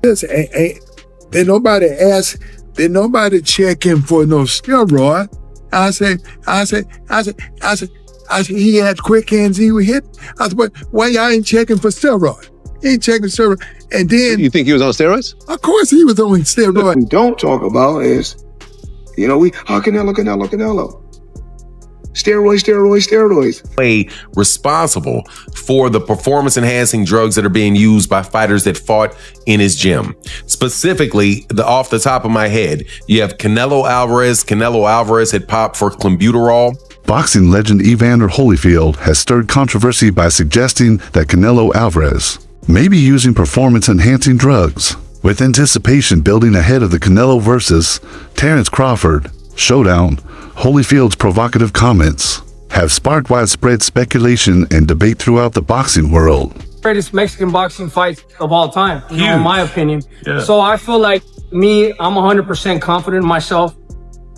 Did nobody check him for no steroid. I said, he had quick hands, he would hit. I said, why y'all ain't checking for steroid? He ain't checking steroid. And then... You think he was on steroids? Of course he was on steroid. What we don't talk about is, Canelo. Steroids. Responsible for the performance-enhancing drugs that are being used by fighters that fought in his gym. Specifically, off the top of my head, you have Canelo Alvarez. Canelo Alvarez had popped for clenbuterol. Boxing legend Evander Holyfield has stirred controversy by suggesting that Canelo Alvarez may be using performance-enhancing drugs, with anticipation building ahead of the Canelo versus Terrence Crawford showdown. Holyfield's provocative comments have sparked widespread speculation and debate throughout the boxing world. Greatest Mexican boxing fight of all time, in my opinion. Yeah. So I feel like I'm 100% confident in myself.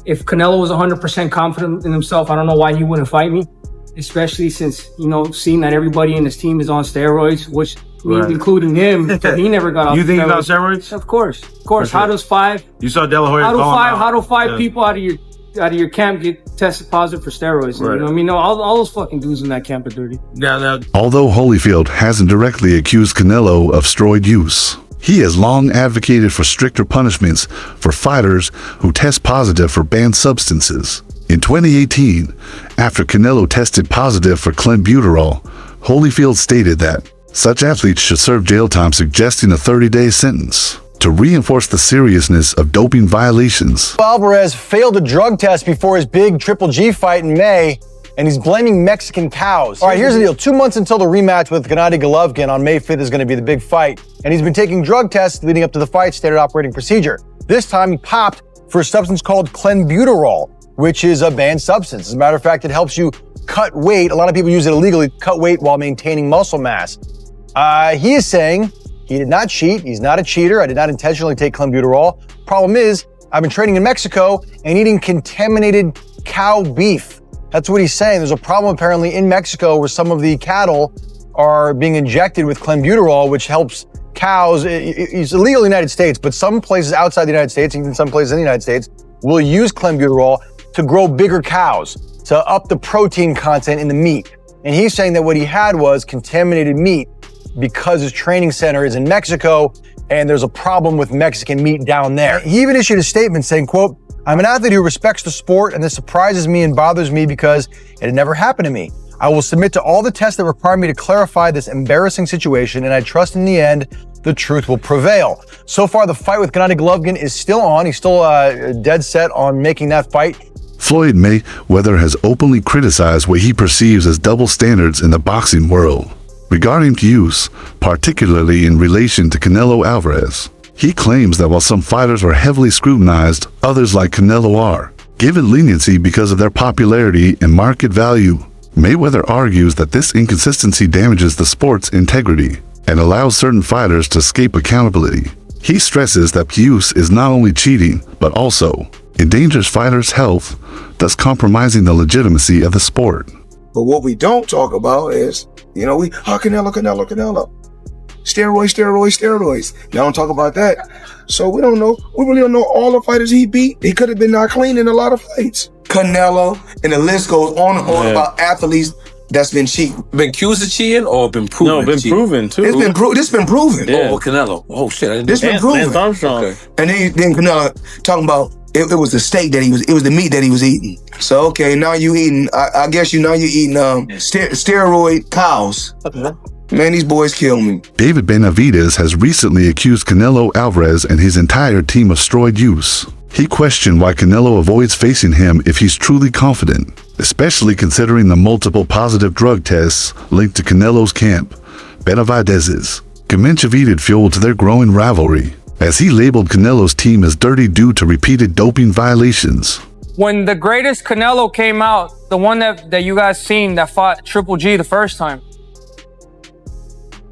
If Canelo was 100% confident in himself, I don't know why he wouldn't fight me, especially since, seeing that everybody in his team is on steroids, which including him, so he never got off. You think he's on steroids? Of course. Sure. How does five? You saw De La Hoya. How do five people out of your camp get tested positive for steroids? Right. You know what I mean? No, all those fucking dudes in that camp are dirty. Although Holyfield hasn't directly accused Canelo of steroid use, he has long advocated for stricter punishments for fighters who test positive for banned substances. In 2018, after Canelo tested positive for clenbuterol, Holyfield stated that such athletes should serve jail time, suggesting a 30-day sentence to reinforce the seriousness of doping violations. Alvarez failed a drug test before his big Triple G fight in May, and he's blaming Mexican cows. All right, here's the deal. 2 months until the rematch with Gennady Golovkin on May 5th is going to be the big fight, and he's been taking drug tests leading up to the fight, standard operating procedure. This time he popped for a substance called clenbuterol, which is a banned substance. As a matter of fact, it helps you cut weight. A lot of people use it illegally, cut weight while maintaining muscle mass. He is saying he did not cheat. He's not a cheater. I did not intentionally take clenbuterol. Problem is, I've been training in Mexico and eating contaminated cow beef. That's what he's saying. There's a problem apparently in Mexico where some of the cattle are being injected with clenbuterol, which helps cows. It's illegal in the United States, but some places outside the United States, even some places in the United States, will use clenbuterol to grow bigger cows, to up the protein content in the meat. And he's saying that what he had was contaminated meat because his training center is in Mexico and there's a problem with Mexican meat down there. He even issued a statement saying, quote, "I'm an athlete who respects the sport and this surprises me and bothers me because it had never happened to me. I will submit to all the tests that require me to clarify this embarrassing situation, and I trust in the end, the truth will prevail." So far, the fight with Gennady Golovkin is still on. He's still dead set on making that fight. Floyd Mayweather has openly criticized what he perceives as double standards in the boxing world regarding use, particularly in relation to Canelo Alvarez. He claims that while some fighters are heavily scrutinized, others like Canelo are given leniency because of their popularity and market value. Mayweather argues that this inconsistency damages the sport's integrity and allows certain fighters to escape accountability. He stresses that use is not only cheating, but also endangers fighters' health, thus compromising the legitimacy of the sport. But what we don't talk about is, Canelo. Steroids. Y'all don't talk about that. So we don't know. We really don't know all the fighters he beat. He could have been not clean in a lot of fights. Canelo, and the list goes on and on about athletes that's been cheating. Been accused of cheating or been proven? No, been proven too. This been proven. Yeah. Oh, Canelo. Oh shit, I didn't know. This been proven. Okay. And then Canelo talking about it was the steak that it was the meat that he was eating. So okay, now you eating. I guess you're eating steroid cows. Okay. Man, these boys kill me. David Benavidez has recently accused Canelo Alvarez and his entire team of steroid use. He questioned why Canelo avoids facing him if he's truly confident, especially considering the multiple positive drug tests linked to Canelo's camp. Benavidez's commentated fuel to their growing rivalry, as he labeled Canelo's team as dirty due to repeated doping violations. When the greatest Canelo came out, the one that you guys seen that fought Triple G the first time,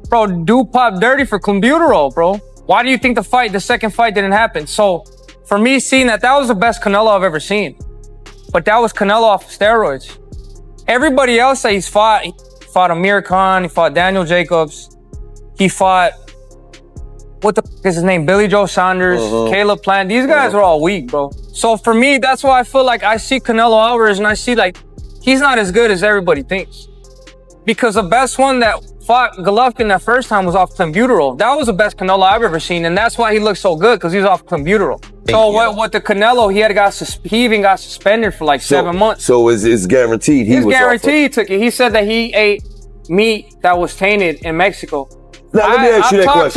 bro, dude popped dirty for clenbuterol, bro. Why do you think the second fight didn't happen? So for me, seeing that was the best Canelo I've ever seen. But that was Canelo off steroids. Everybody else that he fought Amir Khan, he fought Daniel Jacobs, he fought what the f is his name? Billy Joe Saunders, Caleb Plant. These guys are all weak, bro. So for me, that's why I feel like I see Canelo Alvarez and I see like, he's not as good as everybody thinks. Because the best one that fought Golovkin that first time was off clenbuterol. That was the best Canelo I've ever seen, and that's why he looked so good, because he was off clenbuterol. So what the Canelo, he even got suspended for like 7 months. So it's guaranteed He's guaranteed he took it. He said that he ate meat that was tainted in Mexico. Now, let me ask you that question. I've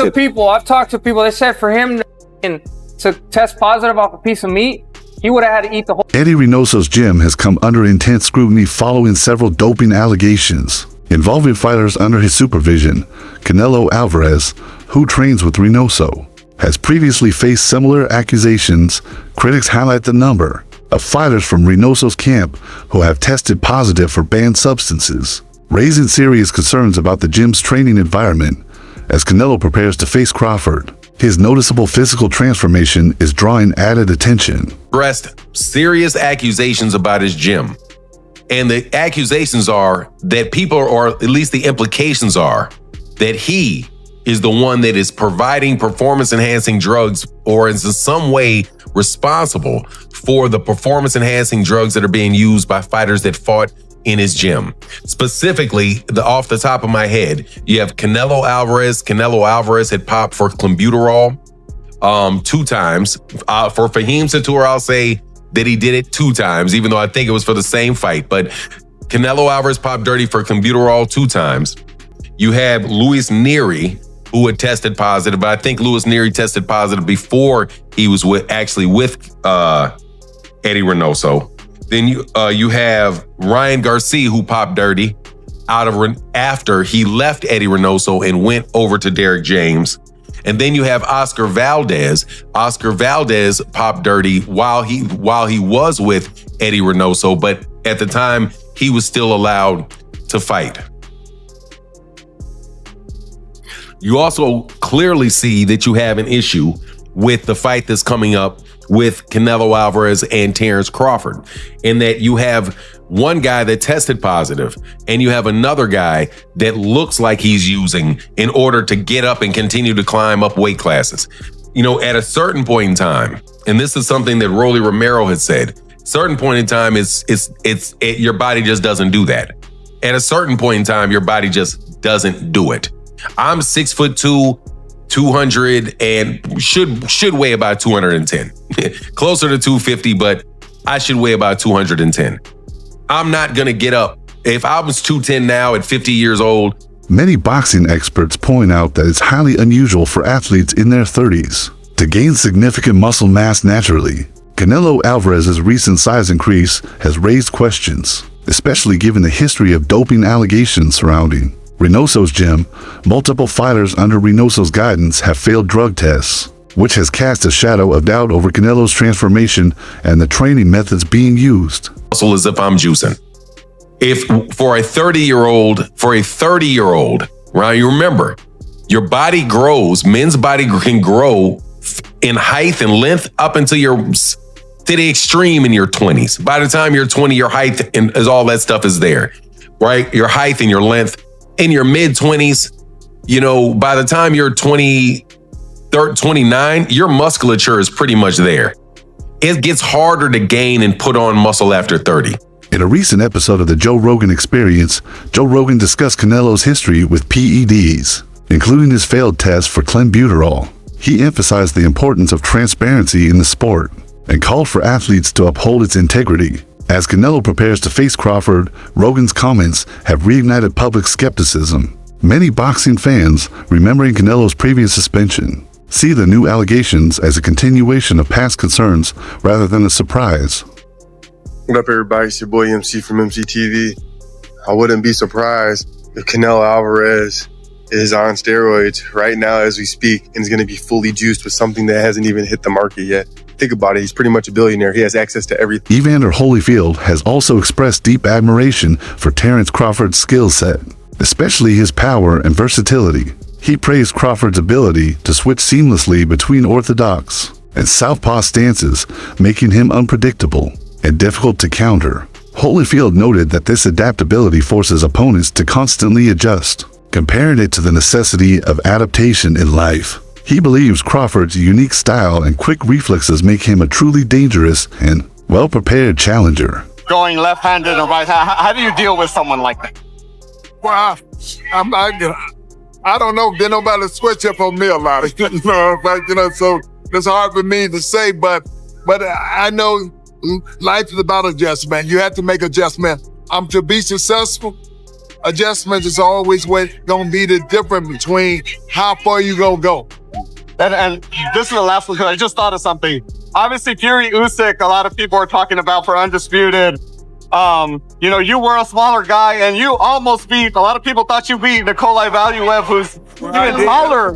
talked to people. They said for him to test positive off a piece of meat, he would have had to eat the whole. Eddie Reynoso's gym has come under intense scrutiny following several doping allegations involving fighters under his supervision. Canelo Alvarez, who trains with Reynoso, has previously faced similar accusations. Critics highlight the number of fighters from Reynoso's camp who have tested positive for banned substances, raising serious concerns about the gym's training environment. As Canelo prepares to face Crawford, his noticeable physical transformation is drawing added attention. Addressed serious accusations about his gym. And the accusations are that people, or at least the implications are, that he is the one that is providing performance-enhancing drugs or is in some way responsible for the performance-enhancing drugs that are being used by fighters that fought in his gym. Specifically, off the top of my head, you have Canelo Alvarez. Canelo Alvarez had popped for clenbuterol 2 times. For Fahim Satur, I'll say that he did it 2 times, even though I think it was for the same fight. But Canelo Alvarez popped dirty for clenbuterol 2 times. You have Luis Nery, who had tested positive, but I think Luis Nery tested positive before he was with Eddie Reynoso. Then you have Ryan Garcia, who popped dirty after he left Eddie Reynoso and went over to Derek James. And then you have Oscar Valdez. Oscar Valdez popped dirty while he was with Eddie Reynoso, but at the time he was still allowed to fight. You also clearly see that you have an issue with the fight that's coming up with Canelo Alvarez and Terrence Crawford, in that you have one guy that tested positive and you have another guy that looks like he's using in order to get up and continue to climb up weight classes. You know, at a certain point in time, and this is something that Rolly Romero has said, certain point in time your body just doesn't do that. At a certain point in time, your body just doesn't do it. I'm 6'2", 200, and should weigh about 210. Closer to 250, but I should weigh about 210. I'm not gonna get up. If I was 210 now at 50 years old. Many boxing experts point out that it's highly unusual for athletes in their 30s to gain significant muscle mass naturally. Canelo Alvarez's recent size increase has raised questions, especially given the history of doping allegations surrounding Reynoso's gym. Multiple fighters under Reynoso's guidance have failed drug tests, which has cast a shadow of doubt over Canelo's transformation and the training methods being used. Muscle as if I'm juicing. If for a 30-year-old, right? You remember, your body grows. Men's body can grow in height and length up until to the extreme in your 20s. By the time you're 20, your height and all that stuff is there, right? Your height and your length. In your mid-20s, you know, by the time you're 29, your musculature is pretty much there. It gets harder to gain and put on muscle after 30. In a recent episode of the Joe Rogan Experience, Joe Rogan discussed Canelo's history with PEDs, including his failed test for clenbuterol. He emphasized the importance of transparency in the sport and called for athletes to uphold its integrity. As Canelo prepares to face Crawford, Rogan's comments have reignited public skepticism. Many boxing fans, remembering Canelo's previous suspension, see the new allegations as a continuation of past concerns rather than a surprise. What up, everybody? It's your boy MC from MCTV. I wouldn't be surprised if Canelo Alvarez is on steroids right now as we speak and is going to be fully juiced with something that hasn't even hit the market yet. Think about it. He's pretty much a billionaire. He has access to everything. Evander Holyfield has also expressed deep admiration for Terrence Crawford's skill set, especially his power and versatility. He praised Crawford's ability to switch seamlessly between orthodox and southpaw stances, making him unpredictable and difficult to counter. Holyfield noted that this adaptability forces opponents to constantly adjust, comparing it to the necessity of adaptation in life. He believes Crawford's unique style and quick reflexes make him a truly dangerous and well-prepared challenger. Going left-handed or right-handed, how do you deal with someone like that? Well, I don't know. Did nobody switch up on me a lot, so it's hard for me to say, but I know life is about adjustment. You have to make adjustment. To be successful, adjustment is always gonna be the difference between how far you gonna go. And this is the last one, because I just thought of something. Obviously, Fury Usyk, a lot of people are talking about for undisputed. You were a smaller guy, and you almost beat. A lot of people thought you beat Nikolai Valuev, who's even taller.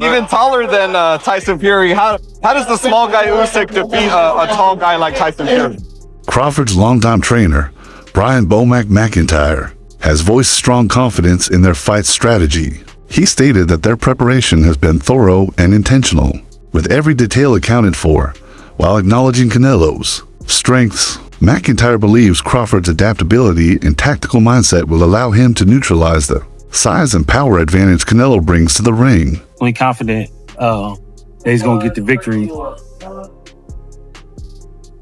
Even taller than Tyson Fury. How does the small guy Usyk defeat a tall guy like Tyson Fury? Crawford's longtime trainer, Brian Bomack McIntyre, has voiced strong confidence in their fight strategy. He stated that their preparation has been thorough and intentional, with every detail accounted for, while acknowledging Canelo's strengths. McIntyre believes Crawford's adaptability and tactical mindset will allow him to neutralize the size and power advantage Canelo brings to the ring. I'm confident that he's going to get the victory.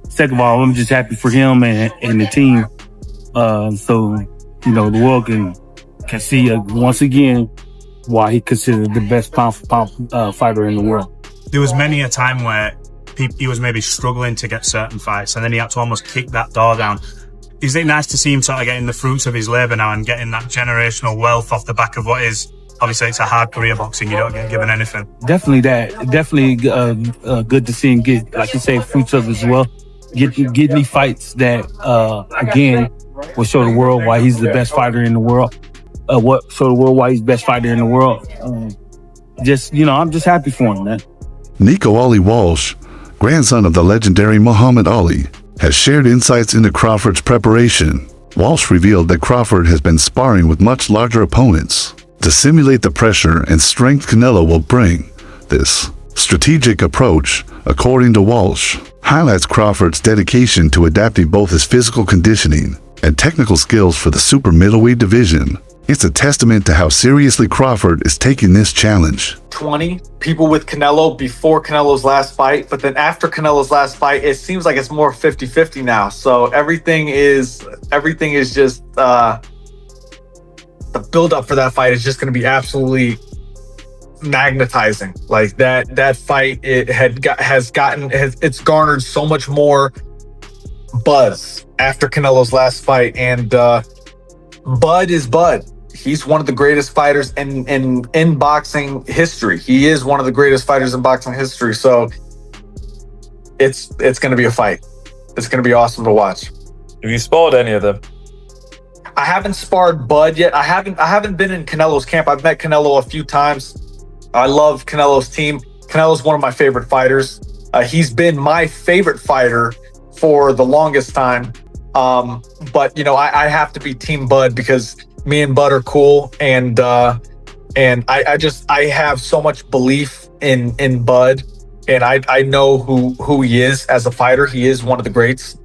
Second of all, I'm just happy for him and the team. So the world can see once again why he considered the best pound-for-pound fighter in the world. There was many a time where he was maybe struggling to get certain fights, and then he had to almost kick that door down. Is it nice to see him sort of getting the fruits of his labour now and getting that generational wealth off the back of what is, obviously it's a hard career boxing, you don't get given anything. Definitely good to see him get, like you say, fruits of his wealth. Get me fights that, again, will show the world why he's the best fighter in the world. Show the world why he's the best fighter in the world. I'm just happy for him, man. Nico Ali Walsh, grandson of the legendary Muhammad Ali, has shared insights into Crawford's preparation. Walsh revealed that Crawford has been sparring with much larger opponents to simulate the pressure and strength Canelo will bring. This strategic approach, according to Walsh, highlights Crawford's dedication to adapting both his physical conditioning and technical skills for the super middleweight division. It's a testament to how seriously Crawford is taking this challenge. 20 people with Canelo before Canelo's last fight, but then after Canelo's last fight, it seems like it's more 50-50 now. So everything is just the build-up for that fight is just going to be absolutely magnetizing. Like that fight, it's garnered so much more buzz after Canelo's last fight, and Bud is Bud. He's one of the greatest fighters in boxing history. He is one of the greatest fighters in boxing history. So it's going to be a fight. It's going to be awesome to watch. Have you sparred any of them? I haven't sparred Bud yet. I haven't been in Canelo's camp. I've met Canelo a few times. I love Canelo's team. Canelo's one of my favorite fighters. He's been my favorite fighter for the longest time. But I have to be Team Bud because me and Bud are cool, and I have so much belief in Bud, and I know who he is as a fighter. He is one of the greats.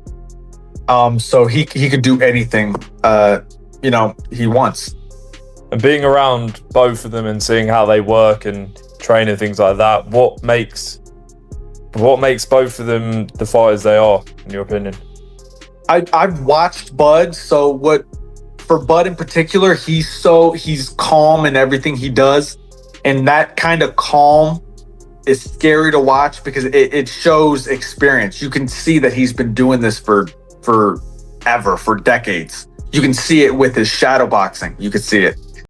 So he could do anything he wants. And being around both of them and seeing how they work and train and things like that, what makes both of them the fighters they are, in your opinion? I've watched Bud, so for Bud in particular, he's calm in everything he does, and that kind of calm is scary to watch because it shows experience. You can see that he's been doing this for decades. You can see it with his shadow boxing. You can see it.